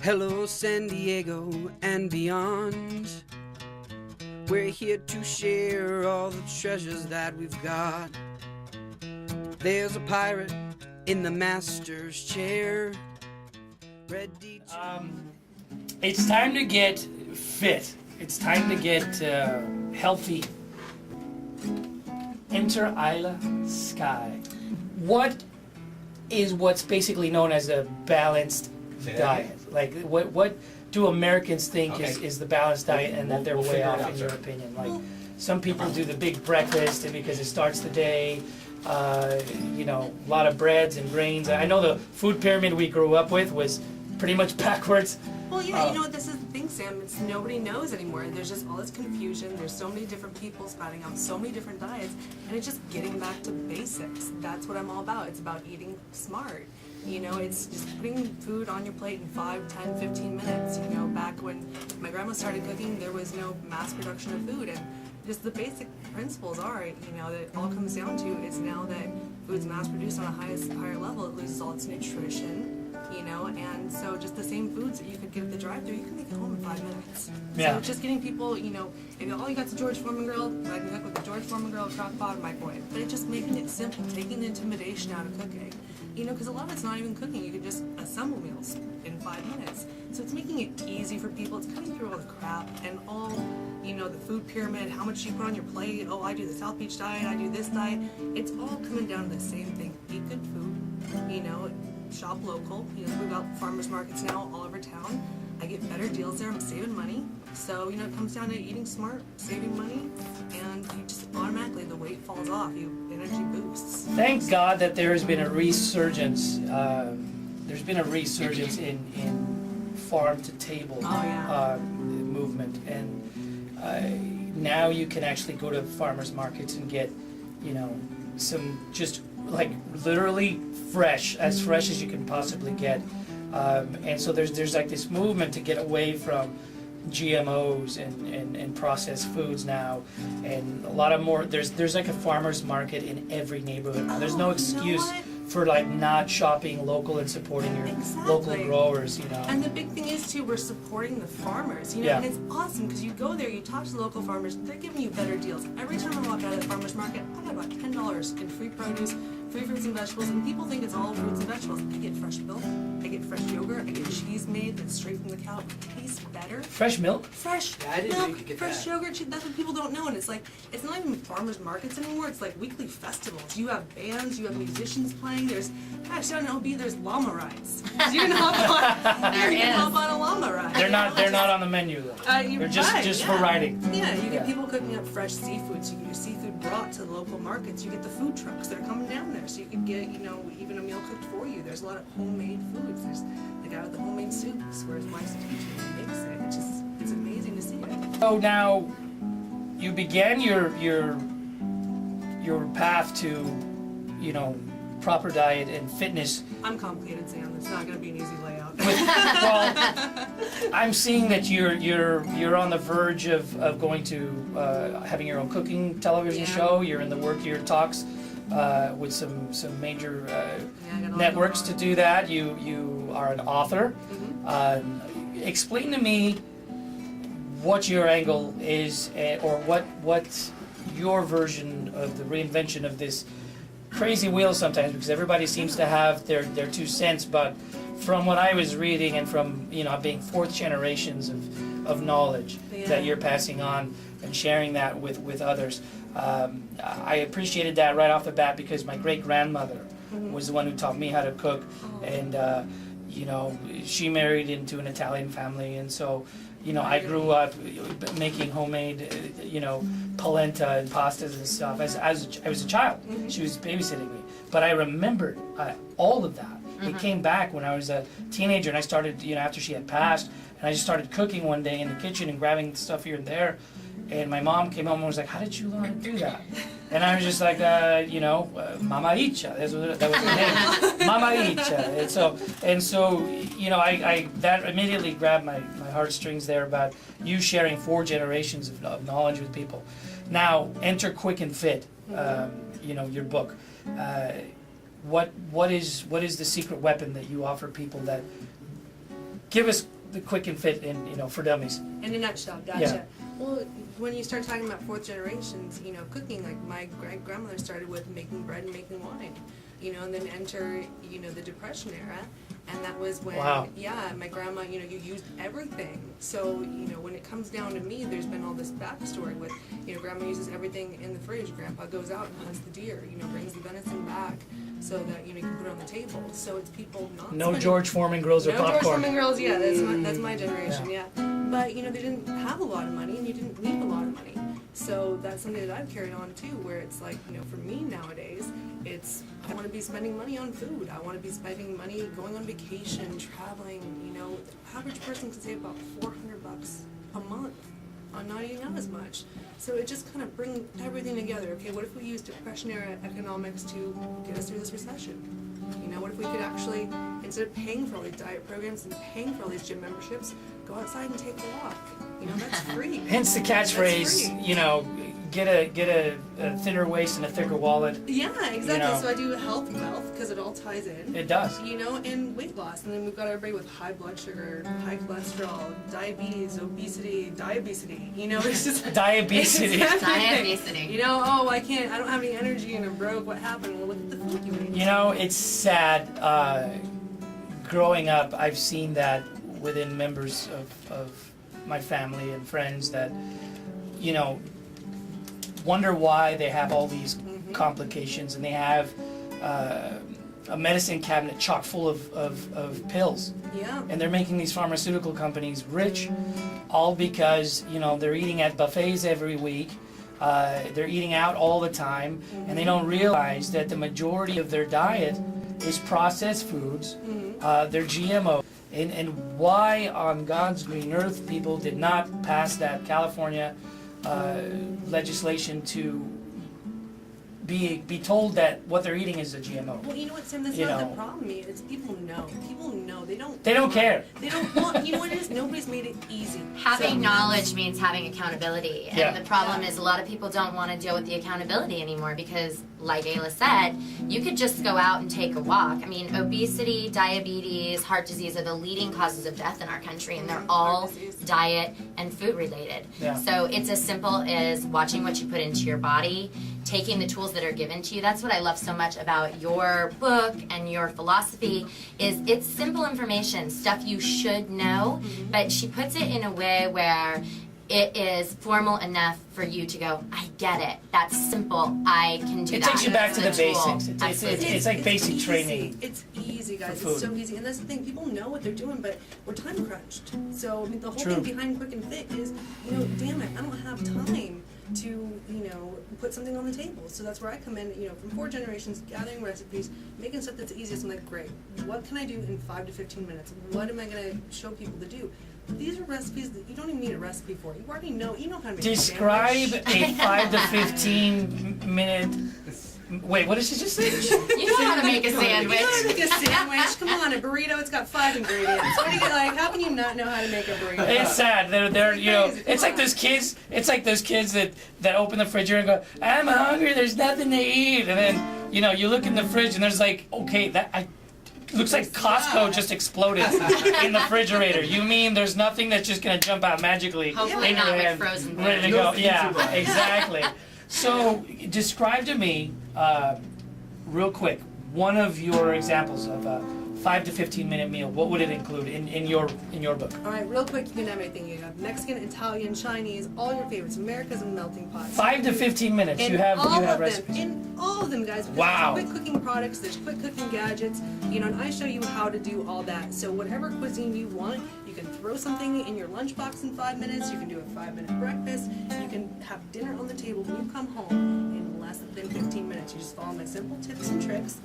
Hello, San Diego and beyond. We're here to share all the treasures that we've got. There's a pirate in the master's chair, ready to... It's time to get fit. It's time to get healthy. Enter Ayla Skye. What is what's basically known as a balanced diet? Like, what do Americans think is the balanced diet, and that they're way off in your opinion? Like, some people do the big breakfast and because it starts the day. You know, a lot of breads and grains. I know the food pyramid we grew up with was pretty much backwards. Well, yeah, you know what, this is the thing, Sam, it's nobody knows anymore. There's just all this confusion, there's so many different people spouting out so many different diets, and it's just getting back to basics. That's what I'm all about. It's about eating smart. You know, it's just putting food on your plate in 5, 10, 15 minutes. You know, back when my grandma started cooking, there was no mass production of food, and just the basic principles are, you know, that it all comes down to is now that food's mass produced on a higher level, it loses all its nutrition. You know, and so just the same foods that you could get at the drive-thru, you can make at home in 5 minutes. Yeah. So just getting people, you know, if all you got's a George Foreman grill, I can cook with a George Foreman grill, crock pot, microwave. But it's just making it simple, taking the intimidation out of cooking. You know, because a lot of it's not even cooking. You could just assemble meals in 5 minutes. So it's making it easy for people. It's cutting through all the crap and all, you know, the food pyramid, how much you put on your plate. Oh, I do the South Beach diet, I do this diet. It's all coming down to the same thing. Eat good food, you know, shop local. You know, we've got farmers markets now all over town. I get better deals there. I'm saving money. So, you know, it comes down to eating smart, saving money, and you just automatically, the weight falls off. Energy boosts. Thank God that there has been a resurgence. There's been a resurgence in farm to table movement, and now you can actually go to farmers markets and get, you know, some just like literally fresh as you can possibly get, and so there's like this movement to get away from GMOs and processed foods now, and a lot of more. There's like a farmer's market in every neighborhood now. There's no excuse for like not shopping local and supporting your local growers, you know. And the big thing is too, we're supporting the farmers, you know, and it's awesome because you go there, you talk to the local farmers, they're giving you better deals. Every time I walk out of the farmer's market, I got about $10 in free produce, free fruits and vegetables, and people think it's all fruits and vegetables. I get fresh milk, I get fresh yogurt, I get cheese made that's straight from the cow. It tastes better. Fresh milk? Fresh milk, fresh yogurt, that's what people don't know. And it's like, it's not even farmers markets anymore, it's like weekly festivals. You have bands, you have musicians playing, there's, gosh, down in OB, there's llama rides. You can hop on a llama ride. They're not on the menu though. They're just for riding. Yeah, you get people cooking up fresh seafood, so you get your seafood brought to the local markets. You get the food trucks that are coming down there, so you can get, you know, even a meal cooked for you. There's a lot of homemade foods. There's the guy with the homemade soups, where his wife's teaching and makes it. It's amazing to see it. So now, you began your path to, you know, proper diet and fitness. I'm complicated, Sam. It's not going to be an easy layout. Well, I'm seeing that you're on the verge of going to having your own cooking television show. You're in the work your talks with some major networks to do that. You are an author. Explain to me what your angle is, or what your version of the reinvention of this crazy wheel sometimes, because everybody seems to have their 2 cents, but from what I was reading and from, you know, being 4th generations of knowledge that you're passing on and sharing that with others, I appreciated that right off the bat, because my great-grandmother was the one who taught me how to cook, and you know, she married into an Italian family, and so, you know, I grew up making homemade, you know, polenta and pastas and stuff as I was a child. She was babysitting me, but I remembered all of that. It came back when I was a teenager, and I started, you know, after she had passed, and I just started cooking one day in the kitchen and grabbing stuff here and there. And my mom came home and was like, "How did you learn how to do that?" And I was just like, you know, Mama Icha. That was her name, Mama Icha. And so, you know, I that immediately grabbed my heartstrings there about you sharing 4 generations of knowledge with people. Now, enter Quick and Fit. You know, your book. What is the secret weapon that you offer people that give us the quick and fit and, you know, for dummies. In a nutshell, gotcha. Yeah. Well, when you start talking about fourth generations, you know, cooking, like my grandmother started with making bread and making wine, you know, and then enter, you know, the Depression era. And that was when, Wow. yeah, my grandma, you know, you used everything. So, you know, when it comes down to me, there's been all this backstory with, you know, grandma uses everything in the fridge. Grandpa goes out and hunts the deer, you know, brings the venison back so that, you know, you can put it on the table. So it's people not No spending- George Foreman grills or no popcorn. George Foreman girls, yeah, that's my generation, yeah. But, you know, they didn't have a lot of money and you didn't need a lot of money. So that's something that I've carried on too, where it's like, you know, for me nowadays, it's, I want to be spending money on food. I want to be spending money going on vacation, traveling, you know. The average person can save about $400 a month on not eating out as much. So it just kind of brings everything together. Okay, what if we use Depression era economics to get us through this recession? You know, what if we could actually, instead of paying for all these diet programs and paying for all these gym memberships, go outside and take a walk? You know, that's free. Hence the That's catchphrase, free. you know, get a thinner waist and a thicker wallet. Yeah, exactly. You know. So I do health and wealth because it all ties in. It does. You know, and weight loss. And then we've got everybody with high blood sugar, high cholesterol, diabetes, obesity, diabesity. You know, it's just Diabetes. Diabesity. You know, oh, I don't have any energy and I'm broke. What happened? Well, look at the food you ate. You know, it's sad. Growing up, I've seen that within members of my family and friends that, you know, wonder why they have all these complications and they have a medicine cabinet chock full of pills. Yeah. And they're making these pharmaceutical companies rich, all because, you know, they're eating at buffets every week, they're eating out all the time, and they don't realize that the majority of their diet is processed foods, they're GMO. And why on God's green earth people did not pass that California legislation to be told that what they're eating is a GMO. Well, you know what, Sam? That's You not know. the problem. It's people know. People know. They don't care. They don't want. You know what it is? Nobody's made it easy. Having So- knowledge means having accountability. And Yeah. the problem is a lot of people don't want to deal with the accountability anymore because, like Ayla said, you could just go out and take a walk. I mean, obesity, diabetes, heart disease are the leading causes of death in our country, and they're all Heart disease. diet and food related. Yeah. So it's as simple as watching what you put into your body, taking the tools that are given to you. That's what I love so much about your book and your philosophy is it's simple information, stuff you should know, but she puts it in a way where it is formal enough for you to go, I get it. That's simple. I can do It that. takes you back to the It's a tool. basics. It's Absolutely. like basic easy. training. It's easy, guys. for It's food. so easy. And that's the thing. People know what they're doing, but we're time crunched. So I mean, the whole True. thing behind Quick and Fit is, you know, damn it, I don't have time to, you know, put something on the table. So that's where I come in, you know, from 4 generations, gathering recipes, making stuff that's the easiest. I'm like, great. What can I do in 5 to 15 minutes? What am I going to show people to do? These are recipes that you don't even need a recipe for. You already know. You know how to make a Describe sandwich. a 5 to 15 minute. Wait, what did she just say? You know how to make a sandwich. You know how to make a sandwich? Come on, a burrito, it's got 5 ingredients. What do you get, like, how can you not know how to make a burrito? It's sad. They're you know. Crazy. It's like those kids. It's like those kids that open the refrigerator and go, "I'm hungry. There's nothing to eat." And then you know you look in the fridge and there's like, okay, looks like Costco just exploded in the refrigerator. You mean there's nothing that's just gonna jump out magically? Hopefully in your not with hand, frozen ready to food. go. Yeah, exactly. So describe to me, real quick, one of your examples of a 5 to 15 minute meal. What would it include in your book? All right, real quick, you can have everything. You have Mexican, Italian, Chinese, all your favorites. America's a melting pot. 5 to 15 minutes. In You have all of recipes. them, in all of them, guys. Because Wow. There's quick cooking products, there's quick cooking gadgets, you know, and I show you how to do all that. So whatever cuisine you want, you can throw something in your lunchbox in 5 minutes. You can do a 5-minute breakfast. You can have dinner on the table when you come home in less than 15 minutes. You just follow my simple tips and tricks,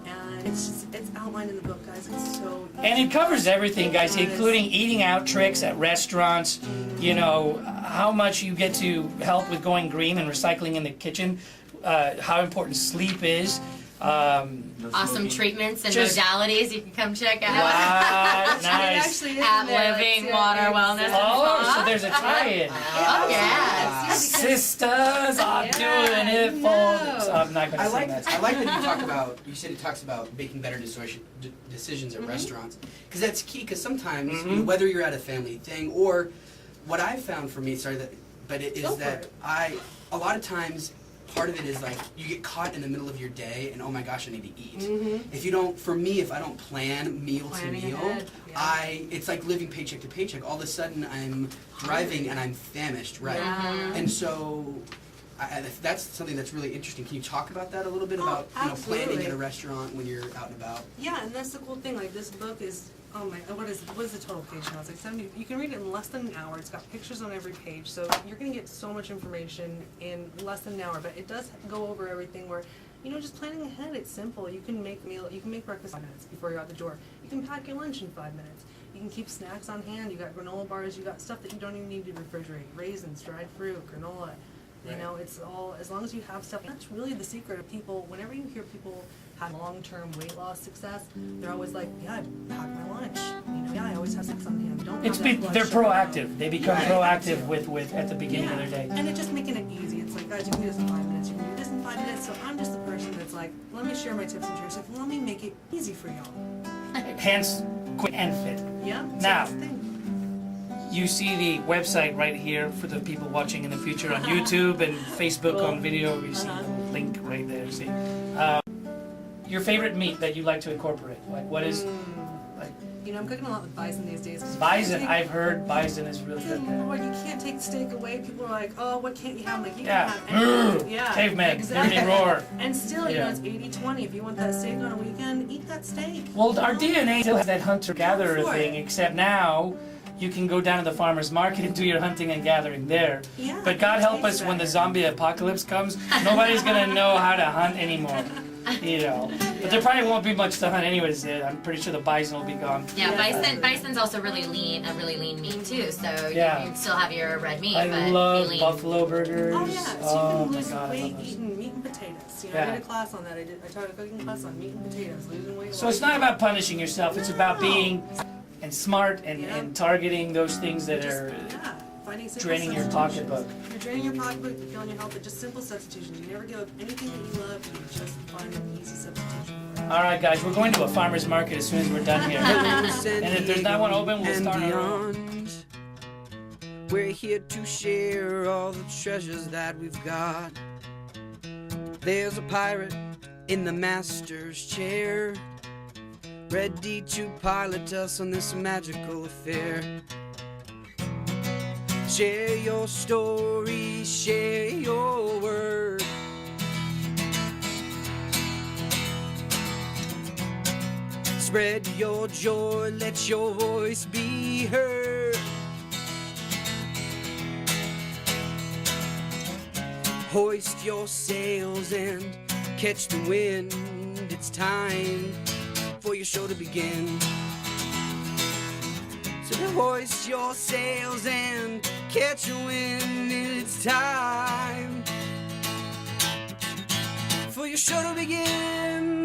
and it's outlined in the book, guys. It's so easy. And it covers everything, guys, Yes. including eating out tricks at restaurants, you know, how much you get to help with going green and recycling in the kitchen, how important sleep is, Awesome treatments and Just- modalities you can come check out. Wow, It nice. actually is At in there, like, Living yeah, Water it's, Wellness. Oh, so there's a tie-in. Oh, yeah. Sisters are doing it for no. so I'm not going I to like sing that. I like that you talk about. You said it talks about making better decisions at restaurants because that's key. Because sometimes you know, whether you're at a family thing or what I've found for me, but it is Go for that it. a lot of times part of it is like you get caught in the middle of your day and oh my gosh I need to eat. If you don't, for me, if I don't plan meal Planning to meal, ahead, yeah. it's like living paycheck to paycheck. All of a sudden I'm driving and I'm famished, right? Yeah. And so. That's something that's really interesting. Can you talk about that a little bit about planning absolutely. at a restaurant when you're out and about? Yeah, and that's the cool thing. Like this book is, oh my, what is the total page now? It's like 70. You can read it in less than an hour. It's got pictures on every page, so you're gonna get so much information in less than an hour. But it does go over everything where, you know, just planning ahead. It's simple. You can make breakfast in 5 minutes before you're out the door. You can pack your lunch in 5 minutes. You can keep snacks on hand. You got granola bars. You got stuff that you don't even need to refrigerate. Raisins, dried fruit, granola. You know, it's all, as long as you have stuff, that's really the secret of people. Whenever you hear people have long-term weight loss success, they're always like, yeah, I pack my lunch. You know, yeah, I always have snacks on hand. Don't have that blood They're sugar. proactive. They become Right. proactive with at the beginning of their day. And it's just making it easy. It's like, guys, you can do this in 5 minutes. You can do this in 5 minutes. So I'm just the person that's like, let me share my tips and tricks. Let me make it easy for y'all. Hence, quick and fit. Yeah. So Now. that's the thing. You see the website right here for the people watching in the future on YouTube and Facebook on video. You see the link right there. See, your favorite meat that you like to incorporate. Like what is like You know, I'm cooking a lot with bison these days. 'Cause bison? you I've heard bison is really Good good. Lord, you can't take steak away. People are like, oh, what can't you have? I'm like, you Yeah. can have anything. Yeah. Caveman, Exactly. hear me roar. And still, you Yeah. know, it's 80-20. If you want that steak on a weekend, eat that steak. Well, our DNA still has that hunter-gatherer Go for thing, it. except now you can go down to the farmer's market and do your hunting and gathering there. Yeah, But God it help tastes us when the better. zombie apocalypse comes, nobody's gonna know how to hunt anymore. You know, but there probably won't be much to hunt anyways. I'm pretty sure the bison will be gone. Yeah, Yeah. bison's also really lean, a really lean meat too. So Yeah. you can still have your red meat, I but love be lean. buffalo burgers. Oh, yeah. So Oh you can my lose God, I weight love those. eating meat and potatoes. You know, Yeah. I did a class on that. I taught a cooking class on meat and potatoes, losing weight. So it's not about punishing yourself. It's about No. being and smart and, Yeah. and targeting those things that Just, are yeah, finding simple draining your substitutions. pocketbook. You're draining your pocketbook, you're killing your health, but just simple substitutions. You never give up anything that you love, you just find an easy substitution for it. All right, guys, we're going to a farmer's market as soon as we're done here. And if there's not one open, we'll and start our own. beyond. We're here to share all the treasures that we've got. There's a pirate in the master's chair, ready to pilot us on this magical affair. Share your story, share your word. Spread your joy, let your voice be heard. Hoist your sails and catch the wind. It's time for your show to begin. So hoist your sails and catch the wind. It's time for your show to begin.